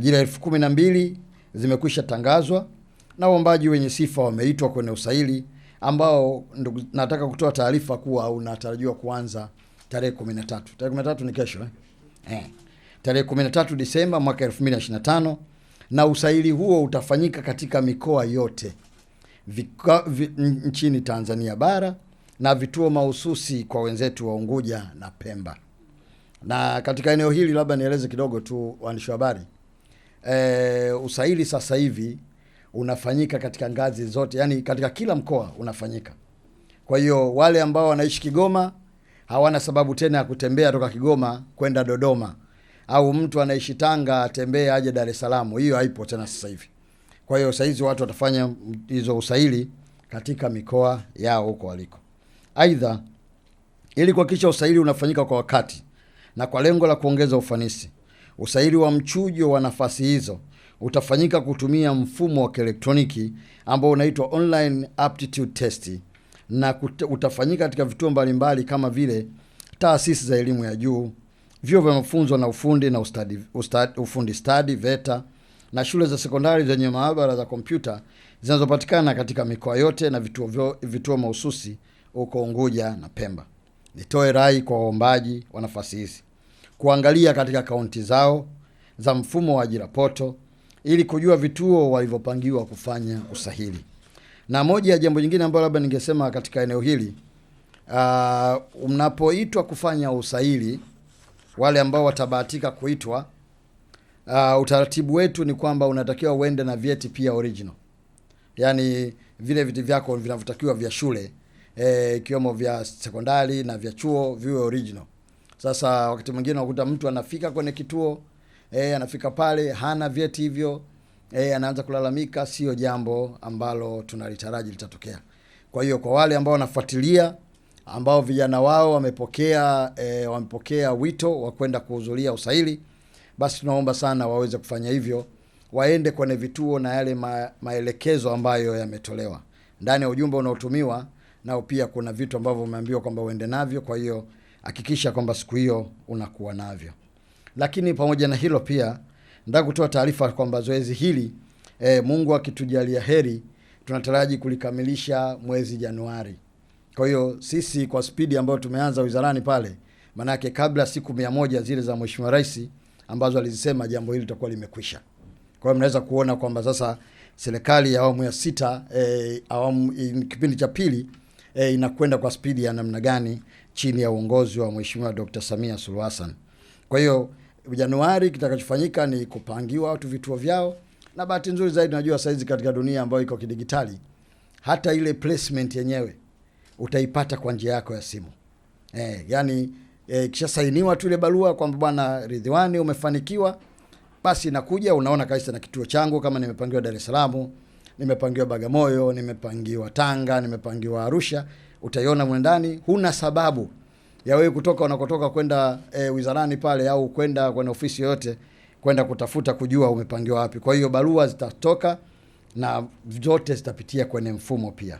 Ajira 12,000 zimekwisha tangazwa na waombaji wenye sifa wameitwa kwenye usaili ambao nataka kutoa taarifa kuwa unatarajiwa kuanza tarehe 13. Tarehe 13 ni kesho tarehe 13 Disemba mwaka 2025, na usaili huo utafanyika katika mikoa yote nchini Tanzania bara na vituo mahususi kwa wenzetu wa Unguja na Pemba. Na katika eneo hili labda nieleze kidogo tu waandishi wa habari. Usaili sasa hivi unafanyika katika ngazi zote, yani katika kila mkoa unafanyika. Kwa hiyo wale ambao wanaishi Kigoma hawana sababu tena ya kutembea toka Kigoma kwenda Dodoma, au mtu anaishi Tanga atembee aje Dar es Salaam. Hiyo haipo tena sasa hivi. Kwa hiyo sasa hizi watu watafanya hizo usaili katika mikoa yao huko waliko. Aidha, ili kuhakikisha usaili unafanyika kwa wakati na kwa lengo la kuongeza ufanisi, usaili wa mchujo wa nafasi hizo utafanyika kutumia mfumo wa kielektroniki ambao unaitwa online aptitude test, na utafanyika katika vituo mbalimbali kama vile taasisi za elimu ya juu, vyuo vya mafunzo na ufundi na ufundi stadi VETA, na shule za sekondari zenye maabara za kompyuta zinazopatikana katika mikoa yote na vituo mahususi huko Unguja na Pemba. Nitoe rai kwa waombaji wa nafasi hizi kuangalia katika akaunti zao za mfumo wa ajira poto ili kujua vituo walivyopangiwa kufanya usahili. Na moja ya jambo jingine ambalo labda ningesema katika eneo hili, mnapoitwa kufanya usahili, wale ambao watabahatika kuitwa, utaratibu wetu ni kwamba unatakiwa uende na vyeti pia original. Yani vile vyeti vyako vinavyotakiwa vya shule, ikiwemo vya sekondari na vya chuo viwe original. Sasa wakati mwingine unakuta mtu anafika kwenye kituo, anafika pale hana vyeti hivyo, anaanza kulalamika. Sio jambo ambalo tunalitaraji litatokea. Kwa hiyo kwa wale ambao wanafuatilia, ambao vijana wao wamepokea wito wa kwenda kuhudhuria usaili, basi tunaomba sana waweze kufanya hivyo, waende kwenye vituo na yale maelekezo ambayo yametolewa ndani ya ujumbe unaotumiwa, nao pia kuna vitu ambavyo umeambiwa kwamba uende navyo. Kwa hiyo hakikisha kwamba siku hiyo unakuwa navyo. Lakini pamoja na hilo pia nataka kutoa taarifa kwamba zoezi hili Mungu akitujalia heri tunataraji kulikamilisha mwezi Januari. Kwa hiyo sisi kwa spidi ambayo tumeanza wizarani pale, manake kabla siku 100 zile za Mheshimiwa Rais ambazo alizisema jambo hili litakuwa limekwisha. Kwa hiyo mnaweza kuona kwamba sasa serikali ya awamu ya 6 kipindi cha pili inakwenda kwa spidi ya namna gani chini ya uongozi wa Mheshimiwa Dr. Samia Suluhu Hassan. Kwa hiyo Januari kitakachofanyika ni kupangiwa watu vituo vyao, na bahati nzuri zaidi najua saizi katika dunia ambayo iko kidigitali, hata ile placement yenyewe utaipata kwa njia yako ya simu. Kisha sainiwa tu ile barua kwamba bwana Ridhiwani umefanikiwa, basi inakuja unaona kabisa na kituo changu, kama nimepangiwa Dar es Salaam, nimepangiwa Bagamoyo, nimepangiwa Tanga, nimepangiwa Arusha, utaiona mwe ndani. Huna sababu ya wewe kutoka unakotoka kwenda wizarani pale au kwenda kwenye ofisi yoyote kwenda kutafuta kujua umepangiwa wapi. Kwa hiyo barua zitatoka na zote zitapitia kwenye mfumo pia.